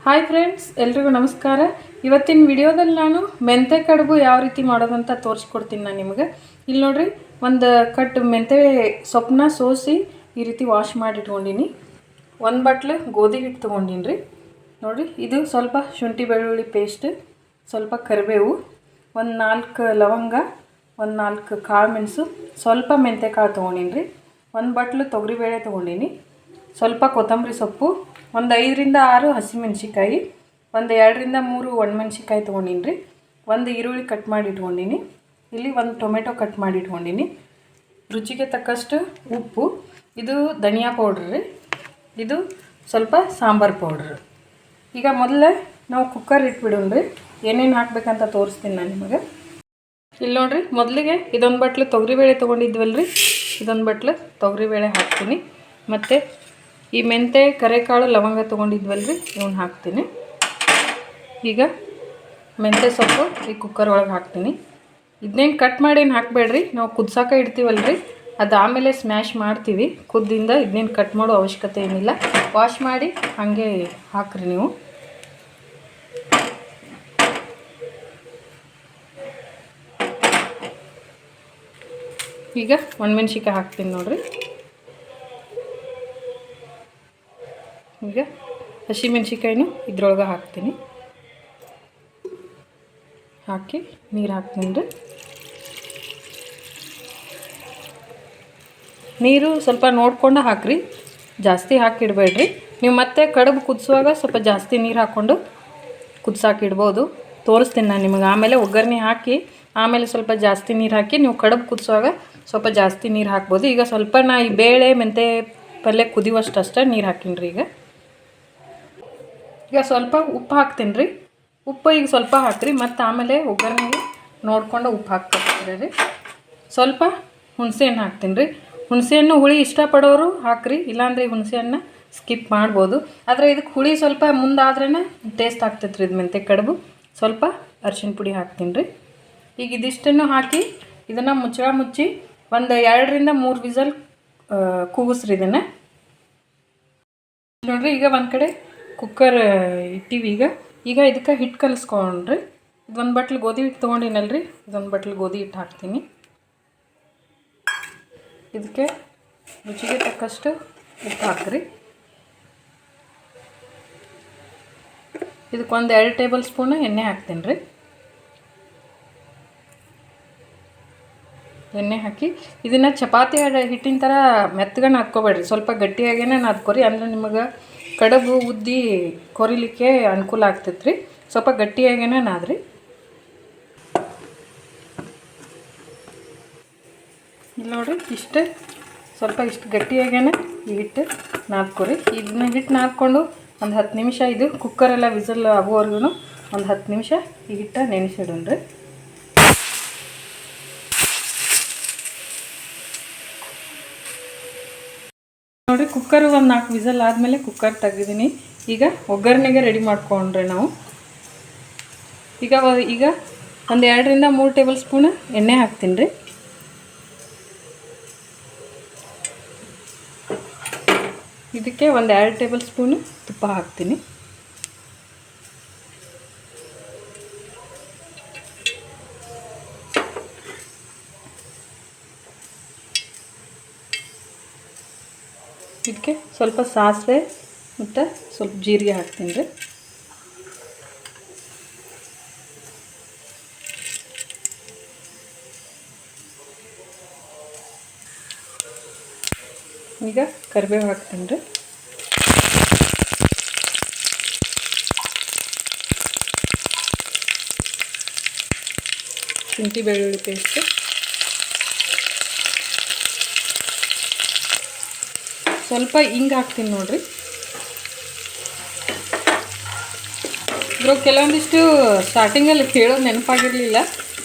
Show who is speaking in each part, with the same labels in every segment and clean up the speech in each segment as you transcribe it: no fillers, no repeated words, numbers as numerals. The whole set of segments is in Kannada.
Speaker 1: ಹಾಯ್ ಫ್ರೆಂಡ್ಸ್, ಎಲ್ರಿಗೂ ನಮಸ್ಕಾರ. ಇವತ್ತಿನ ವಿಡಿಯೋದಲ್ಲಿ ನಾನು ಮೆಂತೆ ಕಡುಬು ಯಾವ ರೀತಿ ಮಾಡೋದಂತ ತೋರಿಸ್ಕೊಡ್ತೀನಿ ನಾನು ನಿಮಗೆ. ಇಲ್ಲಿ ನೋಡ್ರಿ, ಒಂದು ಕಟ್ ಮೆಂತೆ ಸೊಪ್ಪನ್ನ ಸೋಸಿ ಈ ರೀತಿ ವಾಶ್ ಮಾಡಿ ಇಟ್ಕೊಂಡಿನಿ. ಒಂದು ಬಟ್ಲು ಗೋಧಿ ಹಿಟ್ಟು ತೊಗೊಂಡಿನಿ ರೀ. ನೋಡಿರಿ, ಇದು ಸ್ವಲ್ಪ ಶುಂಠಿ ಬೆಳ್ಳುಳ್ಳಿ ಪೇಸ್ಟ್, ಸ್ವಲ್ಪ ಕರಿಬೇವು, ಒಂದು 4 ಲವಂಗ, ಒಂದು 4 ಕಾಳು ಮೆಣಸು, ಸ್ವಲ್ಪ ಮೆಂತೆ ಕಾಳು ತೊಗೊಂಡಿನಿ ರೀ. ಒಂದು ಬಟ್ಲು ತೊಗರಿಬೇಳೆ ತೊಗೊಂಡಿನಿ, ಸ್ವಲ್ಪ ಕೊತ್ತಂಬರಿ ಸೊಪ್ಪು, ಒಂದು 5 ರಿಂದ 6 ಹಸಿಮೆಣ್ಸಿಕಾಯಿ, ಒಂದು 2 ರಿಂದ 3 ಒಣಮೆಣ್ಸಿಕಾಯಿ ತೊಗೊಂಡಿನಿ ರೀ. ಒಂದು ಈರುಳ್ಳಿ ಕಟ್ ಮಾಡಿ ಇಟ್ಕೊಂಡಿನಿ. ಇಲ್ಲಿ ಒಂದು ಟೊಮೆಟೊ ಕಟ್ ಮಾಡಿ ಇಟ್ಕೊಂಡಿನಿ. ರುಚಿಗೆ ತಕ್ಕಷ್ಟು ಉಪ್ಪು, ಇದು ಧನಿಯಾ ಪೌಡ್ರ್ ರೀ, ಇದು ಸ್ವಲ್ಪ ಸಾಂಬಾರು ಪೌಡ್ರ್. ಈಗ ಮೊದಲೇ ನಾವು ಕುಕ್ಕರ್ ಇಟ್ಬಿಡೋಣ ರೀ. ಏನೇನು ಹಾಕಬೇಕಂತ ತೋರಿಸ್ತೀನಿ ನಾನು ನಿಮಗೆ. ಇಲ್ಲಿ ನೋಡಿರಿ, ಮೊದಲಿಗೆ ಇದೊಂದು ಬಟ್ಲು ತೊಗರಿಬೇಳೆ ತೊಗೊಂಡಿದ್ವಲ್ಲ ರೀ, ಇದೊಂದು ಬಟ್ಲು ತೊಗರಿಬೇಳೆ ಹಾಕ್ತೀನಿ. ಮತ್ತು ಈ ಮೆಂತೆ ಕರೆಕಾಳು ಲವಂಗ ತೊಗೊಂಡಿದ್ವಲ್ಲ ರೀ, ಇವನ್ನ ಹಾಕ್ತೀನಿ. ಈಗ ಮೆಂತೆ ಸೊಪ್ಪು ಈ ಕುಕ್ಕರ್ ಒಳಗೆ ಹಾಕ್ತೀನಿ. ಇದನ್ನೇನು ಕಟ್ ಮಾಡಿ ಏನು ಹಾಕಬೇಡ್ರಿ, ನಾವು ಕುದ್ಸಾಕ ಇಡ್ತೀವಲ್ಲ ರೀ, ಅದು ಆಮೇಲೆ ಸ್ಮ್ಯಾಶ್ ಮಾಡ್ತೀವಿ. ಕುದ್ದಿಂದ ಇದನ್ನೇನು ಕಟ್ ಮಾಡೋ ಅವಶ್ಯಕತೆ ಏನಿಲ್ಲ. ವಾಶ್ ಮಾಡಿ ಹಾಗೆ ಹಾಕ್ರಿ ನೀವು. ಈಗ ಒಣಮೆಣ್ಸಿಕಾಯಿ ಹಾಕ್ತೀನಿ ನೋಡಿರಿ. ಈಗ ಹಸಿಮೆಣ್ಸಿಕಾಯಿನೂ ಇದ್ರೊಳಗೆ ಹಾಕ್ತೀನಿ. ಹಾಕಿ ನೀರು ಹಾಕ್ತೀನಿ ರೀ. ನೀರು ಸ್ವಲ್ಪ ನೋಡ್ಕೊಂಡು ಹಾಕ್ರಿ, ಜಾಸ್ತಿ ಹಾಕಿಡಬೇಡ್ರಿ. ನೀವು ಮತ್ತೆ ಕಡುಬು ಕುದಿಸುವಾಗ ಸ್ವಲ್ಪ ಜಾಸ್ತಿ ನೀರು ಹಾಕ್ಕೊಂಡು ಕುದಿಸಾಕಿಡ್ಬೋದು. ತೋರಿಸ್ತೀನಿ ನಾನು ನಿಮಗೆ. ಆಮೇಲೆ ಒಗ್ಗರಣೆ ಹಾಕಿ ಆಮೇಲೆ ಸ್ವಲ್ಪ ಜಾಸ್ತಿ ನೀರು ಹಾಕಿ ನೀವು ಕಡುಬು ಕುದಿಸುವಾಗ ಸ್ವಲ್ಪ ಜಾಸ್ತಿ ನೀರು ಹಾಕ್ಬೋದು. ಈಗ ಸ್ವಲ್ಪ ನಾ ಈ ಬೇಳೆ ಮೆಂತೆ ಪಲ್ಯ ಕುದಿಯುವಷ್ಟು ಅಷ್ಟೇ ನೀರು ಹಾಕೀನಿ ರೀ. ಈಗ ಸ್ವಲ್ಪ ಉಪ್ಪು ಹಾಕ್ತೀನಿ ರೀ. ಉಪ್ಪು ಈಗ ಸ್ವಲ್ಪ ಹಾಕ್ರಿ, ಮತ್ತು ಆಮೇಲೆ ಒಗ್ಗರಣೆಗೆ ನೋಡ್ಕೊಂಡು ಉಪ್ಪು ಹಾಕ್ಕೊಳ್ತೀರಿ ರೀ. ಸ್ವಲ್ಪ ಹುಣಸೆಹಣ್ಣು ಹಾಕ್ತೀನಿ ರೀ. ಹುಣಸೆಹಣ್ಣು ಹುಳಿ ಇಷ್ಟಪಡೋರು ಹಾಕ್ರಿ, ಇಲ್ಲಾಂದರೆ ಹುಣಸೆಹಣ್ಣು ಸ್ಕಿಪ್ ಮಾಡ್ಬೋದು. ಆದರೆ ಇದಕ್ಕೆ ಹುಳಿ ಸ್ವಲ್ಪ ಮುಂದಾದ್ರೇ ಟೇಸ್ಟ್ ಆಗ್ತೈತೆ ರೀ ಇದು ಮೆಂತೆ ಕಡುಬು. ಸ್ವಲ್ಪ ಅರಿಶಿಣ ಪುಡಿ ಹಾಕ್ತೀನಿ ರೀ. ಈಗ ಇದಿಷ್ಟನ್ನು ಹಾಕಿ ಇದನ್ನು ಮುಚ್ಚಿ ಒಂದು 2 ರಿಂದ 3 ವಿಸಲ್ ಕೂಗಿಸ್ರಿ ಇದನ್ನು. ನೋಡಿರಿ, ಈಗ ಒಂದು ಕಡೆ ಕುಕ್ಕರ್ ಇಟ್ಟಿವಿ. ಈಗ ಇದಕ್ಕೆ ಹಿಟ್ಟು ಕಲಿಸ್ಕೊಂಡ್ರಿ. ಇದೊಂದು ಬಟ್ಲು ಗೋಧಿ ಹಿಟ್ಟು ತೊಗೊಂಡಿನಲ್ರಿ, ಇದೊಂದು ಬಟ್ಲು ಗೋಧಿ ಹಿಟ್ಟು ಹಾಕ್ತೀನಿ. ಇದಕ್ಕೆ ರುಚಿಗೆ ತಕ್ಕಷ್ಟು ಉಪ್ಪು ಹಾಕ್ರಿ. ಇದಕ್ಕೆ ಒಂದು 2 ಟೇಬಲ್ ಸ್ಪೂನು ಎಣ್ಣೆ ಹಾಕ್ತೀನಿ ರೀ. ಎಣ್ಣೆ ಹಾಕಿ ಇದನ್ನು ಚಪಾತಿ ಹಿಟ್ಟಿನ ಥರ ಮೆತ್ತಗೆ ನಾದ್ಕೋಬೇಡ್ರಿ, ಸ್ವಲ್ಪ ಗಟ್ಟಿಯಾಗೇ ನಾದ್ಕೊರಿ. ಅಂದರೆ ನಿಮಗೆ ಕಡುಬು ಉದ್ದಿ ಕೊರಿಲಿಕ್ಕೆ ಅನುಕೂಲ ಆಗ್ತೈತೆ ರೀ. ಸ್ವಲ್ಪ ಗಟ್ಟಿಯಾಗೇ ನಾದ್ರಿ. ಇಲ್ಲಿ ನೋಡಿರಿ, ಸ್ವಲ್ಪ ಇಷ್ಟು ಗಟ್ಟಿಯಾಗೇ ಈ ಹಿಟ್ಟು ನಾದ್ಕೊರಿ. ಇದನ್ನ ಹಿಟ್ಟು ನಾದ್ಕೊಂಡು ಒಂದು 10 ನಿಮಿಷ, ಇದು ಕುಕ್ಕರೆಲ್ಲ ವಿಸಲ್ ಆಗೋವರೆಗೂ ಒಂದು 10 ನಿಮಿಷ ಈ ಹಿಟ್ಟು ನೆನೆಸಿಡೋಣ್ರಿ. ನೋಡಿರಿ, ಕುಕ್ಕರ್ ಒಂದು 4 ವಿಸಲ್ ಆದಮೇಲೆ ಕುಕ್ಕರ್ ತೆಗೆದಿದ್ದೀನಿ. ಈಗ ಒಗ್ಗರಣೆಗೆ ರೆಡಿ ಮಾಡ್ಕೊಂಡ್ರೆ ನಾವು. ಈಗ ಒಂದು 2 ರಿಂದ 3 ಟೇಬಲ್ ಸ್ಪೂನ್ ಎಣ್ಣೆ ಹಾಕ್ತೀನಿ ರೀ. ಇದಕ್ಕೆ ಒಂದು 2 ಟೇಬಲ್ ಸ್ಪೂನು ತುಪ್ಪ ಹಾಕ್ತೀನಿ. ಇದಕ್ಕೆ ಸ್ವಲ್ಪ ಸಾಸಿವೆ ಮತ್ತು ಸ್ವಲ್ಪ ಜೀರಿಗೆ ಹಾಕ್ತೀನಿ ರೀ. ಈಗ ಕರಿಬೇವು ಹಾಕ್ತೀನಿ ರೀ. ಶುಂಠಿ ಬೆಳ್ಳುಳ್ಳಿ ಪೇಸ್ಟ್, ಸ್ವಲ್ಪ ಹಿಂಗೆ ಹಾಕ್ತೀನಿ ನೋಡಿರಿ. ಇದ್ರಾಗ ಕೆಲವೊಂದಿಷ್ಟು ಸ್ಟಾರ್ಟಿಂಗಲ್ಲಿ ಹೇಳೋದು ನೆನಪಾಗಿರಲಿಲ್ಲ.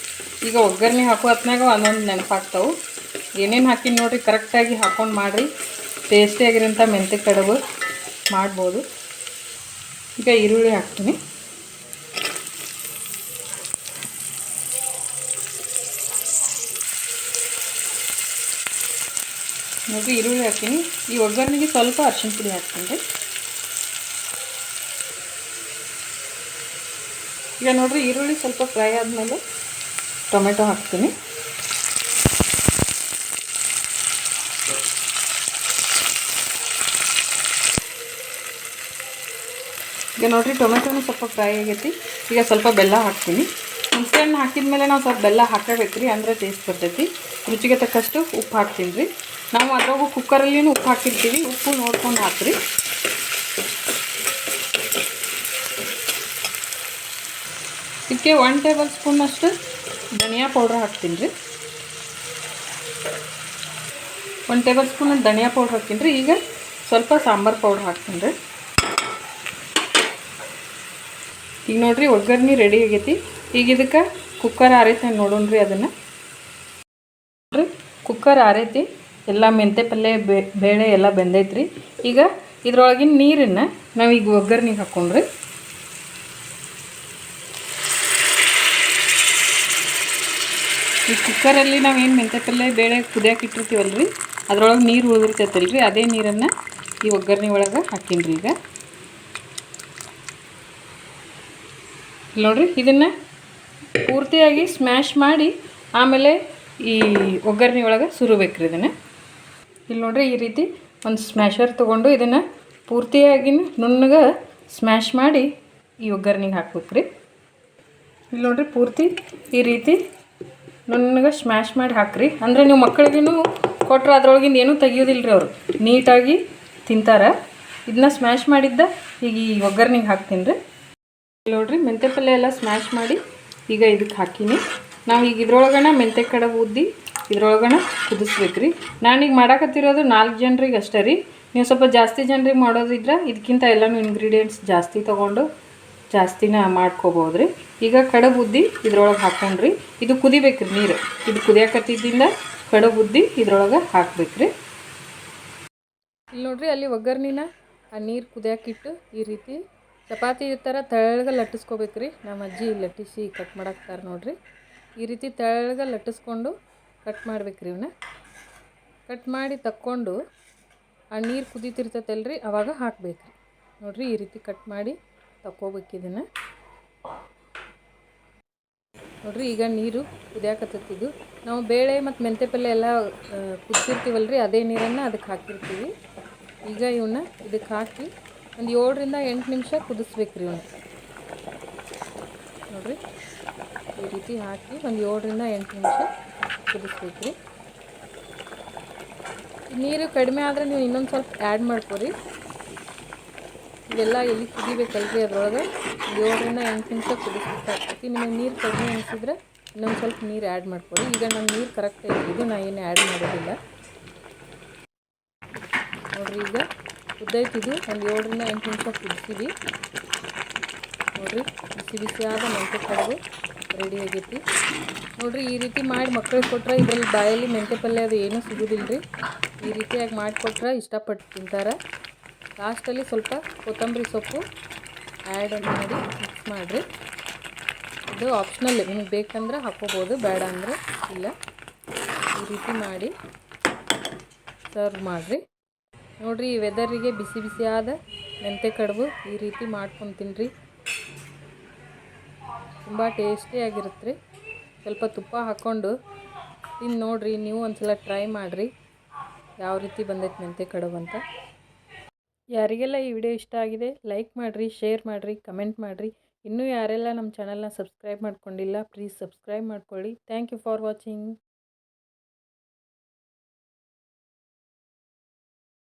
Speaker 1: ಈಗ ಒಗ್ಗರಣೆ ಹಾಕೋ ಹೊತ್ನಾಗ ಒಂದೊಂದು ನೆನಪಾಗ್ತಾವೆ. ಏನೇನು ಹಾಕಿನಿ ನೋಡಿರಿ, ಕರೆಕ್ಟಾಗಿ ಹಾಕ್ಕೊಂಡು ಮಾಡಿರಿ, ಟೇಸ್ಟಿಯಾಗಿರೋಂಥ ಮೆಂತೆ ಕಡುಬು ಮಾಡ್ಬೋದು. ಈಗ ಈರುಳ್ಳಿ ಹಾಕ್ತೀನಿ. ನೋಡಿ, ಈರುಳ್ಳಿ ಹಾಕ್ತೀನಿ. ಈ ಒಗ್ಗರಣೆಗೆ ಸ್ವಲ್ಪ ಅರಿಶಿಣ ಪುಡಿ ಹಾಕ್ತೀನಿ ರೀ. ಈಗ ನೋಡಿರಿ ಈರುಳ್ಳಿ ಸ್ವಲ್ಪ ಫ್ರೈ ಆದಮೇಲೆ ಟೊಮೆಟೊ ಹಾಕ್ತೀನಿ. ಈಗ ನೋಡಿರಿ ಟೊಮೆಟೊನೂ ಸ್ವಲ್ಪ ಫ್ರೈ ಆಗೈತಿ. ಈಗ ಸ್ವಲ್ಪ ಬೆಲ್ಲ ಹಾಕ್ತೀನಿ. ಹುಣಸೆಹಣ್ಣು ಹಾಕಿದ ಮೇಲೆ ನಾವು ಸ್ವಲ್ಪ ಬೆಲ್ಲ ಹಾಕಬೇಕು ರೀ, ಅಂದರೆ ಟೇಸ್ಟ್ ಬರ್ತೈತಿ. ರುಚಿಗೆ ತಕ್ಕಷ್ಟು ಉಪ್ಪು ಹಾಕ್ತೀನಿ ರೀ. ನಾವು ಅದ್ರಾಗೂ ಕುಕ್ಕರಲ್ಲಿನೂ ಉಪ್ಪು ಹಾಕಿರ್ತೀವಿ, ಉಪ್ಪು ನೋಡ್ಕೊಂಡು ಹಾಕ್ರಿ. ಇದಕ್ಕೆ 1 ಟೇಬಲ್ ಸ್ಪೂನಷ್ಟು ಧನಿಯಾ ಪೌಡ್ರ್ ಹಾಕ್ತೀನಿ ರೀ. 1 ಟೇಬಲ್ ಸ್ಪೂನ್ ಧನಿಯಾ ಪೌಡ್ರ್ ಹಾಕ್ತೀನಿ ರೀ. ಈಗ ಸ್ವಲ್ಪ ಸಾಂಬಾರು ಪೌಡ್ರ್ ಹಾಕ್ತೀನಿ ರೀ. ಈಗ ನೋಡಿರಿ ಒಗ್ಗರಣೆ ರೆಡಿ ಆಗೈತಿ. ಈಗ ಇದಕ್ಕೆ ಕುಕ್ಕರ್ ಆರೈತೆ ನೋಡೋಣ ರೀ. ಅದನ್ನು ನೋಡಿರಿ ಕುಕ್ಕರ್ ಆರೈತಿ, ಎಲ್ಲ ಮೆಂತೆ ಪಲ್ಯ ಬೇಳೆ ಎಲ್ಲ ಬೆಂದೈತ್ರಿ. ಈಗ ಇದ್ರೊಳಗಿನ ನೀರನ್ನು ನಾವೀಗ ಒಗ್ಗರಣೆಗೆ ಹಾಕ್ಕೊಂಡ್ರಿ. ಈ ಕುಕ್ಕರಲ್ಲಿ ನಾವೇನು ಮೆಂತೆ ಪಲ್ಯ ಬೇಳೆ ಕುದಿಯೋಕೆ ಇಟ್ಟಿರ್ತೀವಲ್ಲ ರೀ, ಅದ್ರೊಳಗೆ ನೀರು ಉಳಿದಿರ್ತೈತಲ್ಲ ರೀ, ಅದೇ ನೀರನ್ನು ಈ ಒಗ್ಗರಣೆ ಒಳಗೆ ಹಾಕೀನಿ ರೀ. ಈಗ ನೋಡಿರಿ ಇದನ್ನು ಪೂರ್ತಿಯಾಗಿ ಸ್ಮ್ಯಾಶ್ ಮಾಡಿ ಆಮೇಲೆ ಈ ಒಗ್ಗರಣೆ ಒಳಗೆ ಸುರಬೇಕ್ರಿ. ಇದನ್ನು ಇಲ್ಲಿ ನೋಡಿರಿ ಈ ರೀತಿ ಒಂದು ಸ್ಮ್ಯಾಶರ್ ತೊಗೊಂಡು ಇದನ್ನು ಪೂರ್ತಿಯಾಗಿ ನುಣ್ಣಗೆ ಸ್ಮ್ಯಾಶ್ ಮಾಡಿ ಈ ಒಗ್ಗರಣೆಗೆ ಹಾಕ್ಬೇಕ್ರಿ. ಇಲ್ಲಿ ನೋಡಿರಿ ಪೂರ್ತಿ ಈ ರೀತಿ ನುಣ್ಣಗೆ ಸ್ಮ್ಯಾಶ್ ಮಾಡಿ ಹಾಕ್ರಿ. ಅಂದರೆ ನೀವು ಮಕ್ಕಳಿಗೂ ಕೊಟ್ಟರೆ ಅದ್ರೊಳಗಿಂದ ಏನೂ ತೆಗಿಯೋದಿಲ್ಲ ರೀ, ಅವರು ನೀಟಾಗಿ ತಿಂತಾರೆ. ಇದನ್ನ ಸ್ಮ್ಯಾಶ್ ಮಾಡಿದ್ದ ಈಗ ಈ ಒಗ್ಗರಣೆಗೆ ಹಾಕ್ತೀನಿ ರೀ. ನೋಡಿರಿ ಮೆಂತೆ ಪಲ್ಯ ಎಲ್ಲ ಸ್ಮ್ಯಾಶ್ ಮಾಡಿ ಈಗ ಇದಕ್ಕೆ ಹಾಕೀನಿ. ನಾವು ಈಗ ಇದ್ರೊಳಗನ ಮೆಂತೆ ಕಡುಬು ಉದ್ದಿ ಇದ್ರೊಳಗನ ಕುದಿಸ್ಬೇಕ್ರಿ. ನಾನೀಗ ಮಾಡಾಕತ್ತಿರೋದು 4 ಜನರಿಗೆ ಅಷ್ಟೇ ರೀ. ನೀವು ಸ್ವಲ್ಪ ಜಾಸ್ತಿ ಜನರಿಗೆ ಮಾಡೋದಿದ್ರೆ ಇದಕ್ಕಿಂತ ಎಲ್ಲನೂ ಇಂಗ್ರೀಡಿಯೆಂಟ್ಸ್ ಜಾಸ್ತಿ ತೊಗೊಂಡು ಜಾಸ್ತಿನ ಮಾಡ್ಕೋಬೋದು ರೀ. ಈಗ ಕಡುಬು ಉದ್ದಿ ಇದ್ರೊಳಗೆ ಹಾಕ್ಕೊಂಡ್ರಿ. ಇದು ಕುದಿಬೇಕ್ರಿ ನೀರು. ಇದು ಕುದಿಯಾಕತ್ತಿದ್ದಿಂದ ಕಡುಬು ಉದ್ದಿ ಇದ್ರೊಳಗೆ ಹಾಕ್ಬೇಕ್ರಿ. ಇಲ್ಲಿ ನೋಡಿರಿ ಅಲ್ಲಿ ಒಗ್ಗರ್ಣಿನ ಆ ನೀರು ಕುದಿಯಾಕಿಟ್ಟು ಈ ರೀತಿ ಚಪಾತಿ ಥರ ತೆಳ್ಳಗೆ ಲಟ್ಟಿಸ್ಕೋಬೇಕ್ರಿ. ನಮ್ಮ ಅಜ್ಜಿ ಲಟ್ಟಿಸಿ ಕಟ್ ಮಾಡಾಕ್ತಾರೆ ನೋಡಿರಿ. ಈ ರೀತಿ ತೆಳ್ಳಗೆ ಲಟ್ಟಿಸ್ಕೊಂಡು ಕಟ್ ಮಾಡ್ಬೇಕ್ರಿ. ಇವನ್ನ ಕಟ್ ಮಾಡಿ ತಕ್ಕೊಂಡು ಆ ನೀರು ಕುದೀತಿರ್ತೈತಲ್ರಿ ಅವಾಗ ಹಾಕ್ಬೇಕ್ರಿ. ನೋಡಿರಿ ಈ ರೀತಿ ಕಟ್ ಮಾಡಿ ತಕ್ಕೋಬೇಕು ಇದನ್ನು. ನೋಡಿರಿ ಈಗ ನೀರು ಕುದಿಯಾಕತ್ತಿದ್ದು ನಾವು ಬೇಳೆ ಮತ್ತು ಮೆಂತೆ ಪಲ್ಯ ಎಲ್ಲ ಕುದಿಸಿರ್ತೀವಲ್ರಿ, ಅದೇ ನೀರನ್ನು ಅದಕ್ಕೆ ಹಾಕಿರ್ತೀವಿ. ಈಗ ಇವನ್ನ ಇದಕ್ಕೆ ಹಾಕಿ ಒಂದು 7 ರಿಂದ 8 ನಿಮಿಷ ಕುದಿಸ್ಬೇಕ್ರಿ. ಇವನ್ನ ನೋಡಿರಿ ಈ ರೀತಿ ಹಾಕಿ ಒಂದು 7 ರಿಂದ 8 ನಿಮಿಷ ಕುದಿಸ್ಬೇಕ್ರಿ. ನೀರು ಕಡಿಮೆ ಆದರೆ ನೀವು ಇನ್ನೊಂದು ಸ್ವಲ್ಪ ಆ್ಯಡ್ ಮಾಡ್ಕೊರಿ. ಇವೆಲ್ಲ ಎಲ್ಲಿ ಕುದಿಬೇಕಲ್ರಿ ಅದರೊಳಗೆ 7 ರಿಂದ 8 ನಿಮಿಷ ಕುದಿಸ್ಬೇಕಾಗ್ತೈತಿ. ನಿಮಗೆ ನೀರು ಕಡಿಮೆ ಅನಿಸಿದ್ರೆ ಇನ್ನೊಂದು ಸ್ವಲ್ಪ ನೀರು ಆ್ಯಡ್ ಮಾಡ್ಕೊರಿ. ಈಗ ನನ್ನ ನೀರು ಕರೆಕ್ಟ್ ಐತಿದ್ದು, ನಾ ಏನು ಆ್ಯಡ್ ಮಾಡೋದಿಲ್ಲ. ನೋಡಿರಿ ಈಗ ಕುದ್ದೈತಿದ್ದು ಒಂದು 7 ರಿಂದ 8 ನಿಮಿಷ ಕುದಿಸಿವಿ. ನೋಡಿರಿ ಬಿಸಿ ಬಿಸಿಯಾದ ಮೆಂತೆ ಕಡುಬು ರೆಡಿ ಆಗೈತಿ. ನೋಡಿರಿ ಈ ರೀತಿ ಮಾಡಿ ಮಕ್ಕಳಿಗೆ ಕೊಟ್ಟರೆ ಇದರಲ್ಲಿ ಬಾಯಲ್ಲಿ ಮೆಂತೆ ಪಲ್ಯ ಅದು ಏನೂ ಸಿಗೋದಿಲ್ಲ ರೀ. ಈ ರೀತಿಯಾಗಿ ಮಾಡಿಕೊಟ್ರೆ ಇಷ್ಟಪಟ್ಟು ತಿಂತಾರೆ. ಲಾಸ್ಟಲ್ಲಿ ಸ್ವಲ್ಪ ಕೊತ್ತಂಬರಿ ಸೊಪ್ಪು ಆ್ಯಡ್ ಮಾಡಿ ಮಿಕ್ಸ್ ಮಾಡಿರಿ. ಇದು ಆಪ್ಷನಲ್, ನಿಮಗೆ ಬೇಕಂದ್ರೆ ಹಾಕ್ಕೋಬೋದು, ಬೇಡ ಅಂದರೆ ಇಲ್ಲ. ಈ ರೀತಿ ಮಾಡಿ ಸರ್ವ್ ಮಾಡಿರಿ. ನೋಡಿರಿ ಈ ವೆದರಿಗೆ ಬಿಸಿ ಬಿಸಿಯಾದ ಮೆಂತೆ ಕಡುಬು ಈ ರೀತಿ ಮಾಡ್ಕೊಂಡು ತಿನ್ನಿರಿ. ತುಂಬ ಟೇಸ್ಟಿಯಾಗಿರುತ್ತೆ ರೀ. ಸ್ವಲ್ಪ ತುಪ್ಪ ಹಾಕ್ಕೊಂಡು ತಿಂದು ನೋಡಿರಿ. ನೀವು ಒಂದು ಸಲ ಟ್ರೈ ಮಾಡಿರಿ ಯಾವ ರೀತಿ ಬಂದೈತೆ ಮೆಂತೆ ಕಡುಬು ಅಂತ. ಯಾರಿಗೆಲ್ಲ ಈ ವಿಡಿಯೋ ಇಷ್ಟ ಆಗಿದೆ ಲೈಕ್ ಮಾಡಿರಿ, ಶೇರ್ ಮಾಡಿರಿ, ಕಮೆಂಟ್ ಮಾಡಿರಿ. ಇನ್ನೂ ಯಾರೆಲ್ಲ ನಮ್ಮ ಚಾನಲ್ನ ಸಬ್ಸ್ಕ್ರೈಬ್ ಮಾಡ್ಕೊಂಡಿಲ್ಲ ಪ್ಲೀಸ್ ಸಬ್ಸ್ಕ್ರೈಬ್ ಮಾಡ್ಕೊಳ್ಳಿ. Thank you for watching.